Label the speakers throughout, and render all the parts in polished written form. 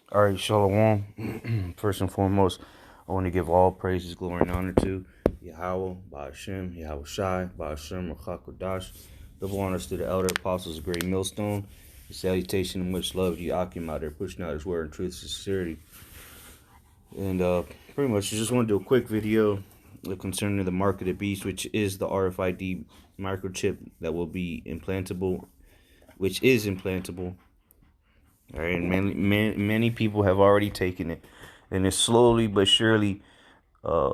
Speaker 1: All right, Shalom. First and foremost, I want to give all praises, glory, and honor to Yahweh, Ba'ashem, Yahweh Shai, Ba'ashem, Rachakodash. Double honors to the elder apostles of Great Millstone. The salutation and much love to Yakim out there, pushing out his word in truth and sincerity. And pretty much, I just want to do a quick video concerning the mark of the beast, which is the RFID microchip that will be implantable, which is implantable. All right, and many people have already taken it, and it's slowly but surely, uh,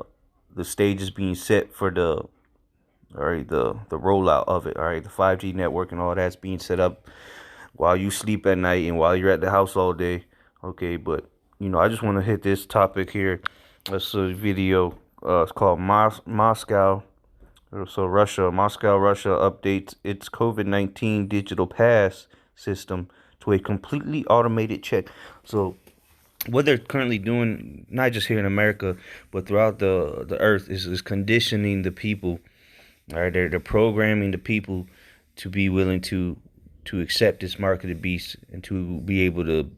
Speaker 1: the stage is being set for the rollout of it. All right, the 5G network and all that's being set up while you sleep at night and while you're at the house all day. Okay, but I just want to hit this topic here. That's a video. It's called Moscow. So Moscow, Russia updates its COVID-19 digital pass system to a completely automated check. So what they're currently doing, not just here in America, but throughout the earth, is conditioning the people. All right, they're programming the people to be willing to accept this mark of the beast and to be able to,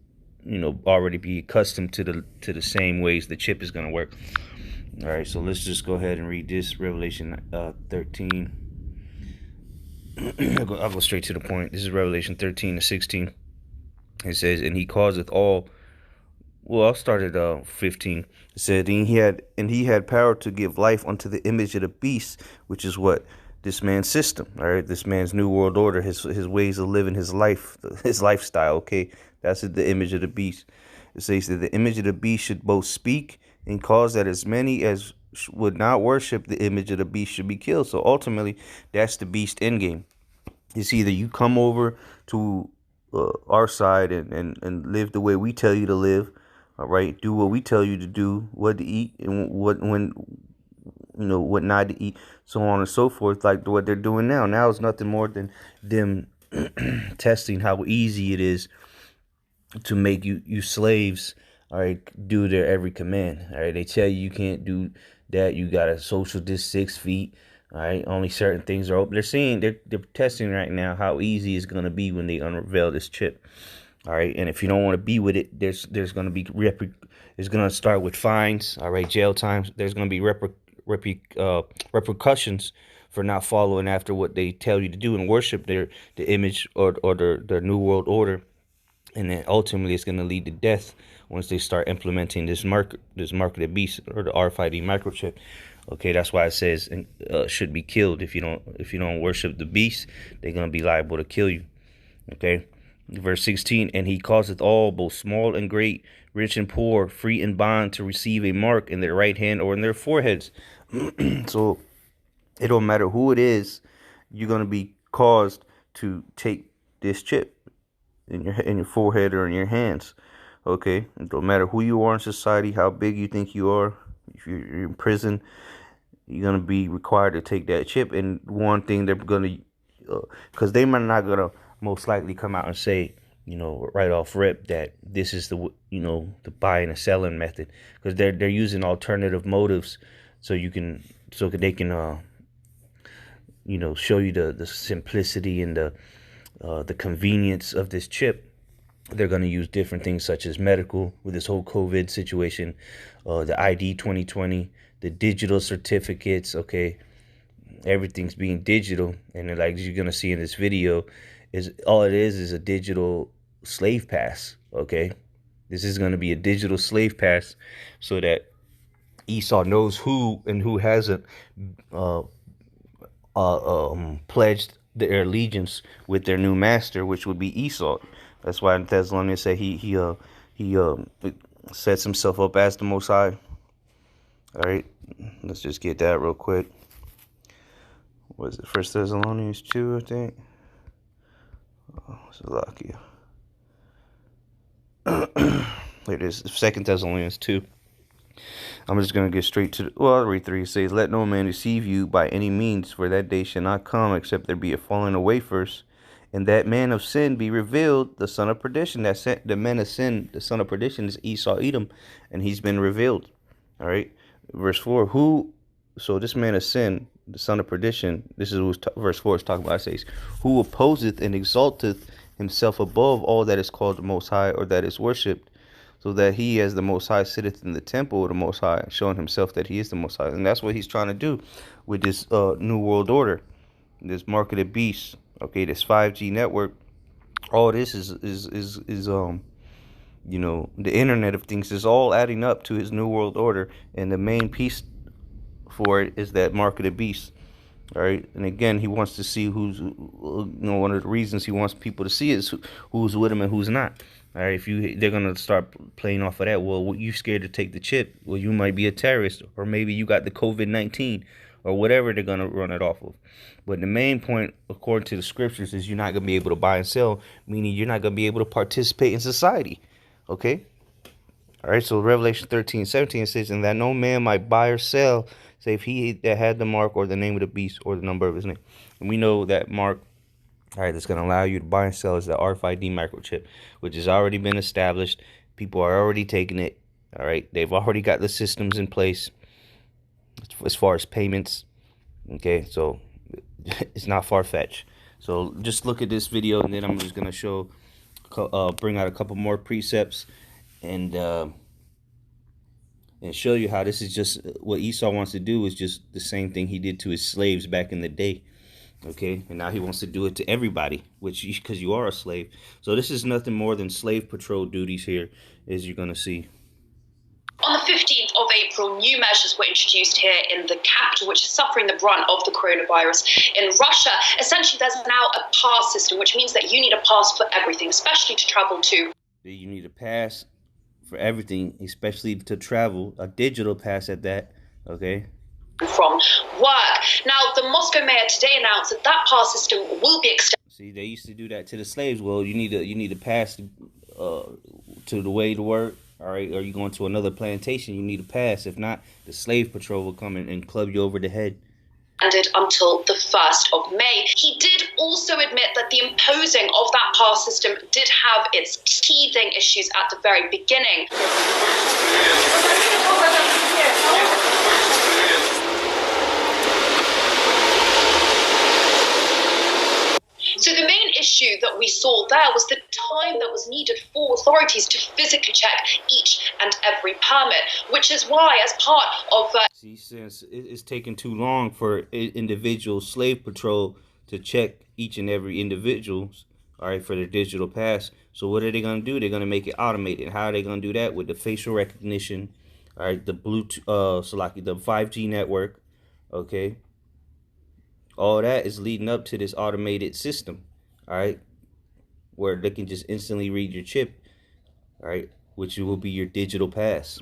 Speaker 1: already be accustomed to the same ways the chip is going to work. All right, so let's just go ahead and read this Revelation 13. I'll go straight to the point. This is Revelation 13 to 16. It says, and he causeth all. Well, I'll start at 15. It said, and he had power to give life unto the image of the beast, which is what this man's system. All right, this man's new world order, his ways of living, his life, his lifestyle. Okay, that's the image of the beast. It says that the image of the beast should both speak and cause that as many as would not worship the image of the beast should be killed. So ultimately, that's the beast endgame. It's either you come over to our side and live the way we tell you to live, all right, do what we tell you to do, what to eat and what not to eat, so on and so forth, like what they're doing now. Now it's nothing more than them testing how easy it is to make you slaves, all right, do their every command. All right, they tell you can't do that. You got to social distance 6 feet. All right, only certain things are open. They're testing right now how easy it's gonna be when they unveil this chip. All right, and if you don't want to be with it, there's gonna be it's gonna start with fines. All right, jail time. There's gonna be repercussions for not following after what they tell you to do and worship the image or their new world order, and then ultimately it's going to lead to death once they start implementing this mark of the beast or the RFID microchip. Okay, that's why it says should be killed. If you don't worship the beast, they're going to be liable to kill you. Okay, verse 16, and he causeth all, both small and great, rich and poor, free and bond, to receive a mark in their right hand or in their foreheads. So it don't matter who it is, you're going to be caused to take this chip in your forehead or in your hands. Okay, it don't matter who you are in society, how big you think you are. If you're in prison, you're gonna be required to take that chip. And one thing they're gonna, because they might not gonna most likely come out and say, right off rip that this is the buying and selling method, because they're using alternative motives, so they can show you the simplicity and the convenience of this chip. They're going to use different things such as medical with this whole COVID situation, the ID 2020, the digital certificates. Okay, everything's being digital, and like you're going to see in this video, is all it is a digital slave pass. Okay, this is going to be a digital slave pass, so that Esau knows who and who hasn't pledged their allegiance with their new master, which would be Esau. That's why in Thessalonians say he sets himself up as the Most High. All right, let's just get that real quick. What is it? First Thessalonians 2, I think. Oh, Salakia. It is Second Thessalonians 2. I'm just going to get straight to I'll read 3. It says, let no man deceive you by any means, for that day shall not come, except there be a falling away first, and that man of sin be revealed, the son of perdition. The man of sin, the son of perdition, is Esau Edom, and he's been revealed. All right, verse 4. So this man of sin, the son of perdition, this is what verse 4 is talking about. It says, who opposeth and exalteth himself above all that is called the Most High, or that is worshipped, so that he, as the Most High, sitteth in the temple of the Most High, showing himself that he is the Most High. And that's what he's trying to do with this new world order, this mark of the beast. Okay, this 5G network. All this is you know, the Internet of Things is all adding up to his new world order, and the main piece for it is that mark of the beast. All right, and again, he wants to see who's, you know, one of the reasons he wants people to see is who's with him and who's not. All right, they're gonna start playing off of that. Well, you scared to take the chip? Well, you might be a terrorist, or maybe you got the COVID-19, or whatever they're gonna run it off of. But the main point, according to the scriptures, is you're not gonna be able to buy and sell, meaning you're not gonna be able to participate in society. Okay. All right, so Revelation 13:17 says, and that no man might buy or sell, save he that had the mark or the name of the beast or the number of his name. And we know that mark, all right, that's going to allow you to buy and sell is the RFID microchip, which has already been established. People are already taking it. All right, they've already got the systems in place as far as payments. Okay, so it's not far-fetched. So just look at this video, and then I'm just going to show, bring out a couple more precepts, and show you how this is just what Esau wants to do is just the same thing he did to his slaves back in the day. Okay, and now he wants to do it to everybody, which because you are a slave. So this is nothing more than slave patrol duties here, as you're going to see.
Speaker 2: On the 15th of April, new measures were introduced here in the capital, which is suffering the brunt of the coronavirus. In Russia, essentially, there's now a pass system, which means that you need a pass for everything, especially to travel to.
Speaker 1: You need a pass for everything, especially to travel, a digital pass at that, okay?
Speaker 2: From work. Now, the Moscow mayor today announced that that pass system will be extended.
Speaker 1: See, they used to do that to the slaves. Well, you need a pass to the way to work, all right? Or you going to another plantation, you need a pass. If not, the slave patrol will come in and club you over the head.
Speaker 2: Until the 1st of May. He did also admit that the imposing of that pass system did have its teething issues at the very beginning. So the main issue that we saw there was the time that was needed for authorities to physically check each and every permit, which is why, as part of...
Speaker 1: See, since it's taking too long for individual slave patrol to check each and every individual's, all right, for their digital pass. So what are they going to do? They're going to make it automated. How are they going to do that? With the facial recognition, all right, the Bluetooth, the 5G network, okay? All that is leading up to this automated system, all right, where they can just instantly read your chip, all right, which will be your digital pass.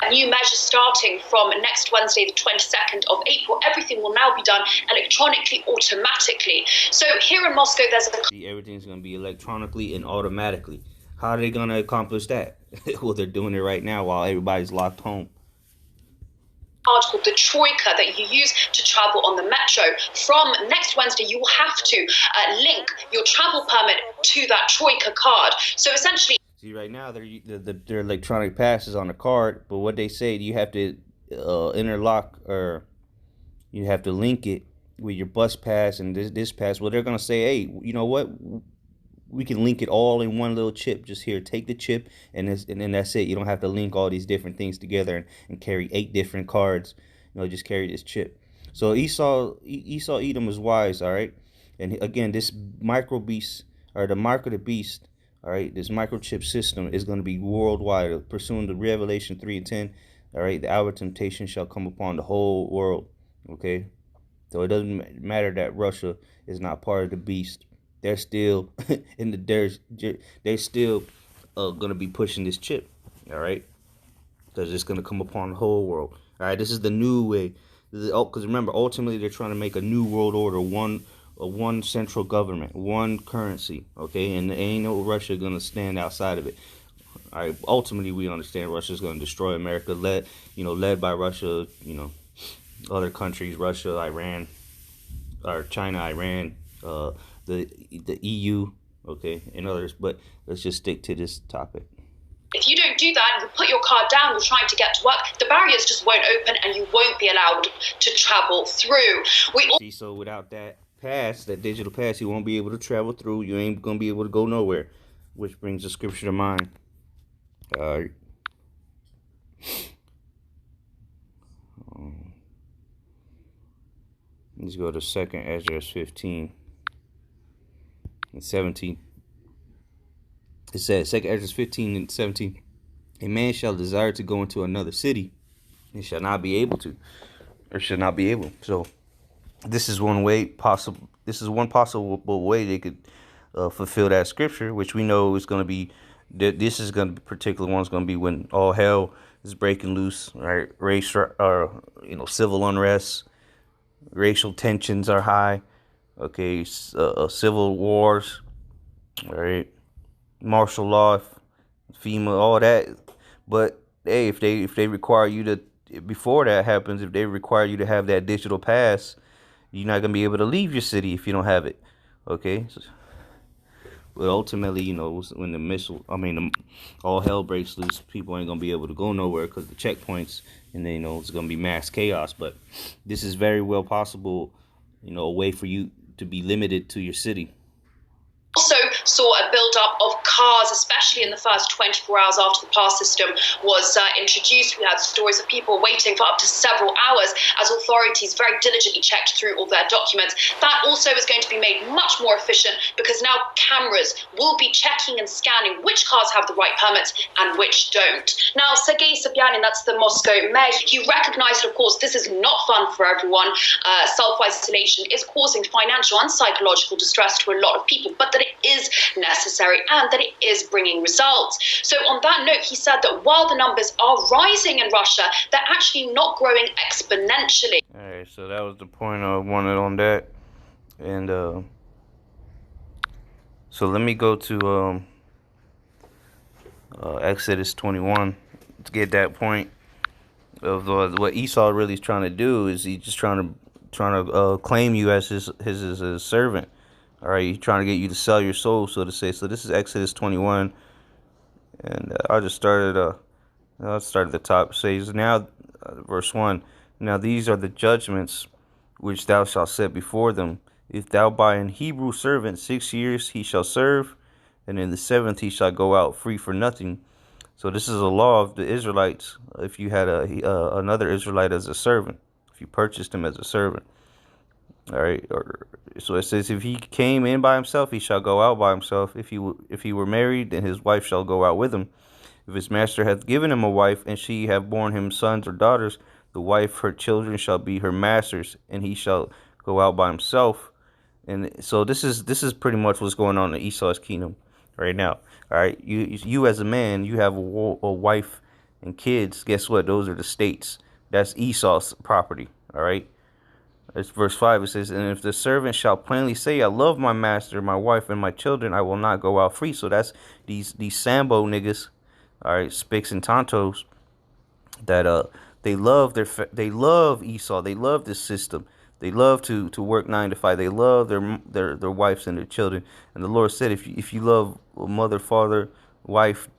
Speaker 2: A new measure starting from next Wednesday, the 22nd of April. Everything will now be done electronically, automatically. So here in Moscow, there's
Speaker 1: everything's going to be electronically and automatically. How are they going to accomplish that? Well, they're doing it right now while everybody's locked home.
Speaker 2: Called the Troika that you use to travel on the metro. From next Wednesday, you will have to link your travel permit to that Troika card. So essentially,
Speaker 1: see, right now they're electronic passes on the card, but what they say, you have to interlock, or you have to link it with your bus pass and this pass. Well, they're gonna say, hey, you know what? We can link it all in one little chip. Just here, take the chip, and then that's it. You don't have to link all these different things together and carry 8 different cards. You know, just carry this chip. So Esau Edom was wise, all right. And again, this micro beast, or the mark of the beast, all right, this microchip system is going to be worldwide, pursuing the Revelation 3:10. All right, the hour of temptation shall come upon the whole world. Okay, so it doesn't matter that Russia is not part of the beast. They're still they're still going to be pushing this chip, all right? Because it's going to come upon the whole world. All right, this is the new way. Because remember, ultimately, they're trying to make a new world order, one central government, one currency, okay? And ain't no Russia going to stand outside of it. All right, ultimately, we understand Russia's going to destroy America, led by Russia, other countries, Russia, Iran, or China, Iran, the EU, okay, and others. But let's just stick to this topic.
Speaker 2: If you don't do that and you put your card down, you're trying to get to work, the barriers just won't open and you won't be allowed to travel through.
Speaker 1: See, so without that pass, that digital pass, you won't be able to travel through. You ain't going to be able to go nowhere, which brings the scripture to mind. All right. Let's go to 2nd Ezra 15 and 17. It says, 2nd Ezra 15 and 17. A man shall desire to go into another city and shall not be able to, or should not be able. So this is one way possible. This is one possible way they could fulfill that scripture, which we know is going to be. This is going to be particular one's going to be when all hell is breaking loose, right? Race, civil unrest, racial tensions are high. Okay, civil wars, right? Martial law, FEMA, all that. But hey, if they require you to, before that happens, if they require you to have that digital pass, you're not gonna be able to leave your city if you don't have it. Okay. But ultimately, when all hell breaks loose, people ain't gonna be able to go nowhere because the checkpoints, and then it's gonna be mass chaos. But this is very well possible, a way for you to be limited to your city.
Speaker 2: Also saw a build-up of cars, especially in the first 24 hours after the pass system was introduced. We had stories of people waiting for up to several hours as authorities very diligently checked through all their documents. That also is going to be made much more efficient because now cameras will be checking and scanning which cars have the right permits and which don't. Now, Sergei Sobyanin, that's the Moscow mayor, he recognized, of course, this is not fun for everyone. Self-isolation is causing financial and psychological distress to a lot of people, but that it is necessary and that it is bringing results. So on that note, he said that while the numbers are rising in Russia, they're actually not growing exponentially.
Speaker 1: All right, so that was the point I wanted on that. And so let me go to Exodus 21 to get that point of what Esau really is trying to do. Is he just trying to claim you as his servant? All right, he's trying to get you to sell your soul, so to say. So this is Exodus 21, and I'll start at the top. It says, now, verse 1, now these are the judgments which thou shalt set before them. If thou buy an Hebrew servant, 6 years he shall serve, and in the 7th he shall go out free for nothing. So this is a law of the Israelites. If you had another Israelite as a servant, if you purchased him as a servant. All right, so it says, if he came in by himself, he shall go out by himself. If he were married, then his wife shall go out with him. If his master hath given him a wife, and she have borne him sons or daughters, the wife, her children shall be her master's, and he shall go out by himself. And so this is pretty much what's going on in Esau's kingdom right now. All right, you as a man, you have a wife and kids. Guess what? Those are the states. That's Esau's property. All right. It's verse 5. It says, and if the servant shall plainly say, I love my master, my wife, and my children, I will not go out free. So that's these Sambo niggas, all right, Spicks and Tontos, that they love Esau. They love this system. They love to work 9 to 5. They love their wives and their children. And the Lord said, if you love mother, father, wife,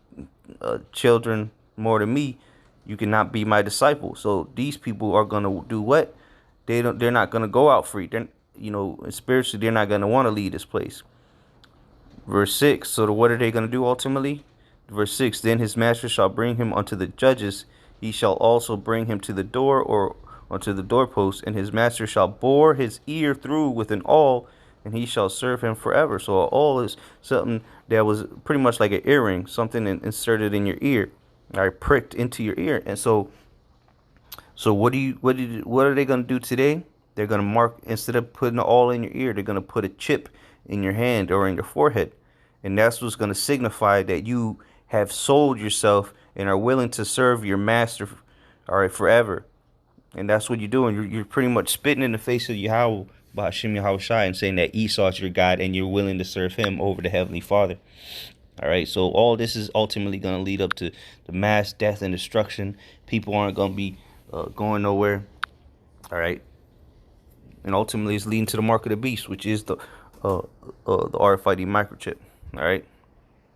Speaker 1: children more than me, you cannot be my disciple. So these people are gonna do what? They're not gonna go out free. They're, spiritually, they're not gonna want to leave this place. Verse 6. So what are they gonna do ultimately? Verse 6. Then his master shall bring him unto the judges. He shall also bring him to the door or unto the doorpost, and his master shall bore his ear through with an awl, and he shall serve him forever. So an awl is something that was pretty much like an earring, something inserted in your ear, right, pricked into your ear. And so what are they going to do today? They're going to mark, instead of putting all in your ear, they're going to put a chip in your hand or in your forehead. And that's what's going to signify that you have sold yourself and are willing to serve your master, all right, forever. And that's what you're doing. You're pretty much spitting in the face of Yahweh, Ba'ashim Yahushai, and saying that Esau is your God and you're willing to serve him over the Heavenly Father. All right, so all this is ultimately going to lead up to the mass death and destruction. People aren't going to be going nowhere. All right, and ultimately it's leading to the mark of the beast, which is the RFID microchip. All right,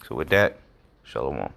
Speaker 1: so with that, shalom.